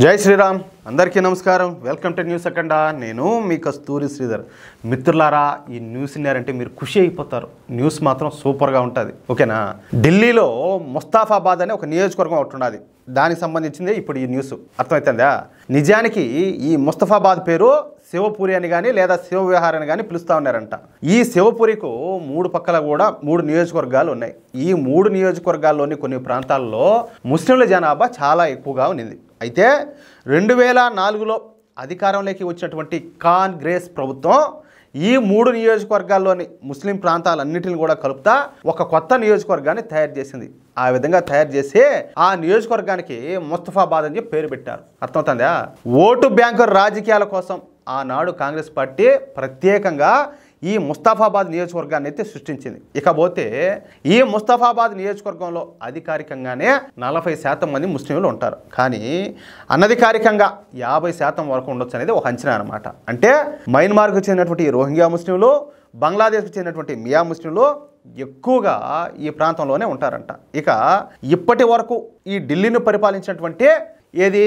జై శ్రీరామ్ అందరికీ నమస్కారం వెల్కమ్ టు న్యూస్ అఖండ నేను మీ కస్తూరి శ్రీధర్ మిత్రులారా ఈ న్యూస్ విన్నారంటే మీరు ఖుషి అయిపోతారు న్యూస్ మాత్రం సూపర్గా ఉంటుంది ఓకేనా ఢిల్లీలో ముస్తాఫాబాద్ అనే ఒక నియోజకవర్గం ఒకటి ఉన్నది దానికి సంబంధించింది ఇప్పుడు ఈ న్యూస్ అర్థమవుతుందా నిజానికి ఈ ముస్తఫాబాద్ పేరు శివపురి అని కానీ లేదా శివ విహార్ అని కానీ పిలుస్తూ ఉన్నారంట ఈ శివపురికి మూడు పక్కల కూడా 3 నియోజకవర్గాలు ఉన్నాయి ఈ 3 నియోజకవర్గాల్లోని కొన్ని ప్రాంతాల్లో ముస్లింల జనాభా చాలా ఎక్కువగా ఉంది అయితే 2004లో అధికారంలోకి వచ్చినటువంటి కాంగ్రెస్ ప్రభుత్వం ఈ 3 నియోజకవర్గాల్లోని ముస్లిం ప్రాంతాలన్నిటిని కూడా కలుపుతా ఒక కొత్త నియోజకవర్గాన్ని తయారు చేసింది ఆ విధంగా తయారు చేసి ఆ నియోజకవర్గానికి ముస్తఫాబాద్ అని చెప్పి పేరు పెట్టారు అర్థమవుతుందా ఓటు బ్యాంకు రాజకీయాల కోసం ఆనాడు కాంగ్రెస్ పార్టీ ప్రత్యేకంగా ఈ ముస్తఫాబాద్ నియోజకవర్గాన్ని అయితే సృష్టించింది ఇకపోతే ఈ ముస్తఫాబాద్ నియోజకవర్గంలో అధికారికంగానే 40% మంది ముస్లింలు ఉంటారు కానీ అనధికారికంగా 50% వరకు ఉండొచ్చు అనేది ఒక అంచనా అనమాట అంటే మయన్మార్కు చెందినటువంటి రోహింగ్యా ముస్లింలు బంగ్లాదేశ్కు చెందినటువంటి మియా ముస్లింలు ఎక్కువగా ఈ ప్రాంతంలోనే ఉంటారంట ఇక ఇప్పటి వరకు ఈ ఢిల్లీని పరిపాలించినటువంటి ఏది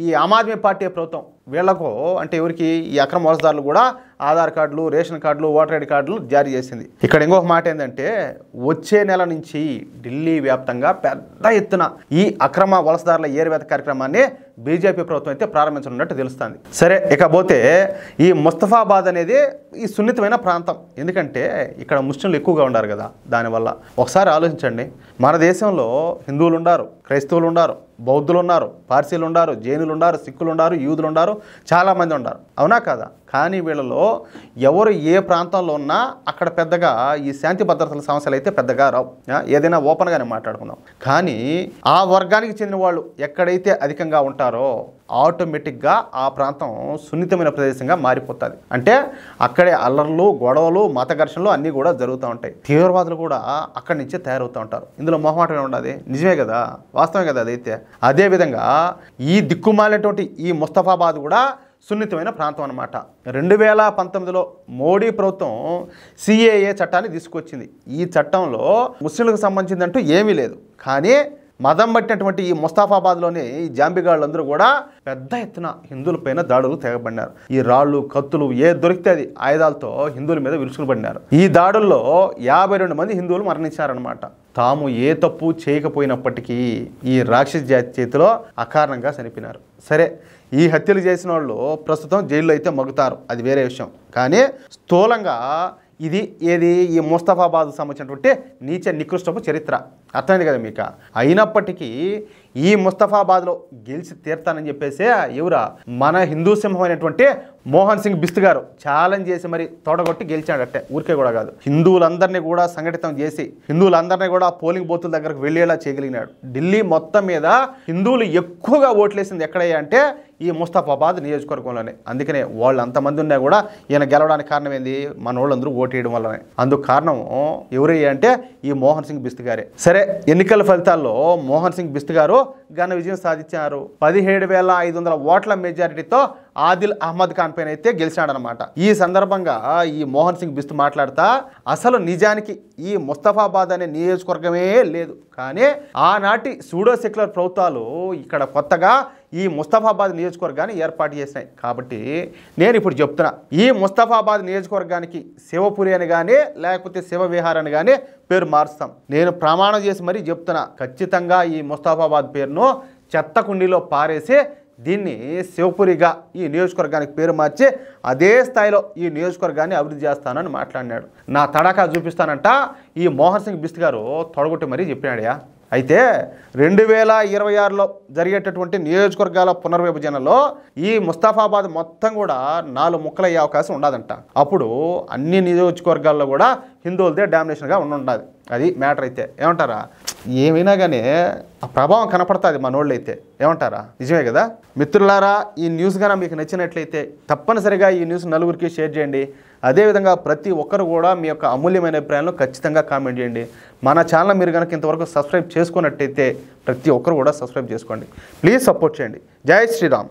ఈ ఆమ్ ఆద్మీ పార్టీ ప్రభుత్వం వీళ్లకు అంటే ఎవరికి ఈ అక్రమ వలసదారులు కూడా ఆధార్ కార్డులు రేషన్ కార్డులు ఓటర్ ఐడి కార్డులు జారీ చేసింది ఇక్కడ ఇంకొక మాట ఏంటంటే వచ్చే నెల నుంచి ఢిల్లీ వ్యాప్తంగా పెద్ద ఎత్తున ఈ అక్రమ వలసదారుల ఏరివేత కార్యక్రమాన్ని బీజేపీ ప్రభుత్వం అయితే ప్రారంభించనున్నట్టు తెలుస్తుంది సరే ఇకపోతే ఈ ముస్తఫాబాద్ అనేది ఈ సున్నితమైన ప్రాంతం ఎందుకంటే ఇక్కడ ముస్లింలు ఎక్కువగా ఉన్నారు కదా దానివల్ల ఒకసారి ఆలోచించండి మన దేశంలో హిందువులు ఉన్నారు క్రైస్తవులు ఉన్నారు బౌద్ధులు ఉన్నారు పార్సీలు ఉన్నారు జైనులు ఉన్నారు సిక్కులు ఉన్నారు యూదులు ఉన్నారు చాలామంది ఉన్నారు అవునా కదా కానీ వీళ్ళలో ఎవరు ఏ ప్రాంతంలో ఉన్నా అక్కడ పెద్దగా ఈ శాంతి భద్రతల సమస్యలు అయితే పెద్దగా రావు ఏదైనా ఓపెన్గానే మాట్లాడుకున్నాం కానీ ఆ వర్గానికి చెందిన వాళ్ళు ఎక్కడైతే అధికంగా ఉంటారో ఆటోమేటిక్గా ఆ ప్రాంతం సున్నితమైన ప్రదేశంగా మారిపోతుంది అంటే అక్కడే అల్లర్లు గొడవలు మత ఘర్షణలు అన్నీ కూడా జరుగుతూ ఉంటాయి తీవ్రవాదులు కూడా అక్కడి నుంచే తయారవుతూ ఉంటారు ఇందులో మొహమాటమే ఉండదు నిజమే కదా వాస్తవమే కదా అదైతే అదేవిధంగా ఈ దిక్కుమాలినటువంటి ఈ ముస్తఫాబాద్ కూడా సున్నితమైన ప్రాంతం అన్నమాట 2019లో మోడీ ప్రభుత్వం సిఏఏ చట్టాన్ని తీసుకొచ్చింది ఈ చట్టంలో ముస్లింలకు సంబంధించిందంటూ ఏమీ లేదు కానీ మదం పట్టినటువంటి ఈ ముస్తాఫాబాద్లోని ఈ జాంబిగాళ్ళందరూ కూడా పెద్ద ఎత్తున హిందువులపైన దాడులు తెగబడినారు ఈ రాళ్ళు కత్తులు ఏ దొరికితే అది ఆయుధాలతో హిందువుల మీద విరుచుకుపడినారు ఈ దాడుల్లో 52 మంది హిందువులు మరణించారనమాట తాము ఏ తప్పు చేయకపోయినప్పటికీ ఈ రాక్షస జాతి చేతిలో అకారణంగా చనిపోయినారు సరే ఈ హత్యలు చేసిన వాళ్ళు ప్రస్తుతం జైల్లో అయితే మగ్గుతారు అది వేరే విషయం కానీ స్థూలంగా ఇది ఏది ఈ ముస్తఫాబాద్కు సంబంధించినటువంటి నీచ నికృష్టపు చరిత్ర అర్థమైంది కదా మీకు అయినప్పటికీ ఈ ముస్తఫాబాద్లో గెలిచి తీర్తానని చెప్పేసి ఎవరా మన హిందూ సింహం అయినటువంటి మోహన్ సింగ్ బిస్త్ గారు ఛాలెంజ్ చేసి మరి తోడగొట్టి గెలిచాడట్టే ఊరికే కూడా కాదు హిందువులందరినీ కూడా సంఘటితం చేసి హిందువులందరినీ కూడా పోలింగ్ బూతుల దగ్గరకు వెళ్ళేలా చేయగలిగినాడు ఢిల్లీ మొత్తం మీద హిందువులు ఎక్కువగా ఓట్లేసింది ఎక్కడయ్యా అంటే ఈ ముస్తఫాబాద్ నియోజకవర్గంలోనే అందుకనే వాళ్ళు అంతమంది ఉన్నా కూడా ఈయన గెలవడానికి కారణం ఏంది మన వాళ్ళందరూ ఓటేయడం వల్లనే అందుకు కారణం ఎవరయ్యా అంటే ఈ మోహన్ సింగ్ బిస్త్ గారే సరే ఎన్నికల ఫలితాల్లో మోహన్ సింగ్ బిస్త్ గారు ఘన విజయం సాధించారు 17,500 ఓట్ల మెజారిటీతో ఆదిల్ అహ్మద్ ఖాన్ పైన అయితే గెలిచాడనమాట ఈ సందర్భంగా ఈ మోహన్ సింగ్ బిస్త్ మాట్లాడుతా అసలు నిజానికి ఈ ముస్తఫాబాద్ అనే నియోజకవర్గమే లేదు కానీ ఆనాటి సూడో సెక్యులర్ ప్రభుత్వాలు ఇక్కడ కొత్తగా ఈ ముస్తఫాబాద్ నియోజకవర్గాన్ని ఏర్పాటు చేసినాయి కాబట్టి నేను ఇప్పుడు చెప్తున్నా ఈ ముస్తఫాబాద్ నియోజకవర్గానికి శివపురి అని కానీ లేకపోతే శివ విహార్ అని కానీ పేరు మారుస్తాం నేను ప్రమాణం చేసి మరీ చెప్తున్నా ఖచ్చితంగా ఈ ముస్తఫాబాద్ పేరును చెత్త కుండీలో పారేసి దీన్ని శివపురిగా ఈ నియోజకవర్గానికి పేరు మార్చి అదే స్థాయిలో ఈ నియోజకవర్గాన్ని అభివృద్ధి చేస్తానని మాట్లాడినాడు నా తడాకా చూపిస్తానంట ఈ మోహన్ సింగ్ బిస్త్ గారు తొడగొట్టి మరీ చెప్పినాడయా అయితే 2026లో జరిగేటటువంటి నియోజకవర్గాల పునర్విభజనలో ఈ ముస్తఫాబాద్ మొత్తం కూడా 4 ముక్కలయ్యే అవకాశం ఉండదంట అప్పుడు అన్ని నియోజకవర్గాల్లో కూడా హిందువులదే డామినేషన్గా ఉండాలి అది మ్యాటర్ అయితే ఏమంటారా ఏమైనా కానీ ఆ ప్రభావం కనపడుతుంది మనోళ్ళు అయితే ఏమంటారా నిజమే కదా మిత్రులారా ఈ న్యూస్ కన్నా మీకు నచ్చినట్లయితే తప్పనిసరిగా ఈ న్యూస్ నలుగురికి షేర్ చేయండి అదేవిధంగా ప్రతి ఒక్కరు కూడా మీ యొక్క అమూల్యమైన అభిప్రాయాలను ఖచ్చితంగా కామెంట్ చేయండి మన ఛానల్ మీరు కనుక ఇంతవరకు సబ్స్క్రైబ్ చేసుకున్నట్టయితే ప్రతి ఒక్కరు కూడా సబ్స్క్రైబ్ చేసుకోండి ప్లీజ్ సపోర్ట్ చేయండి జై శ్రీరామ్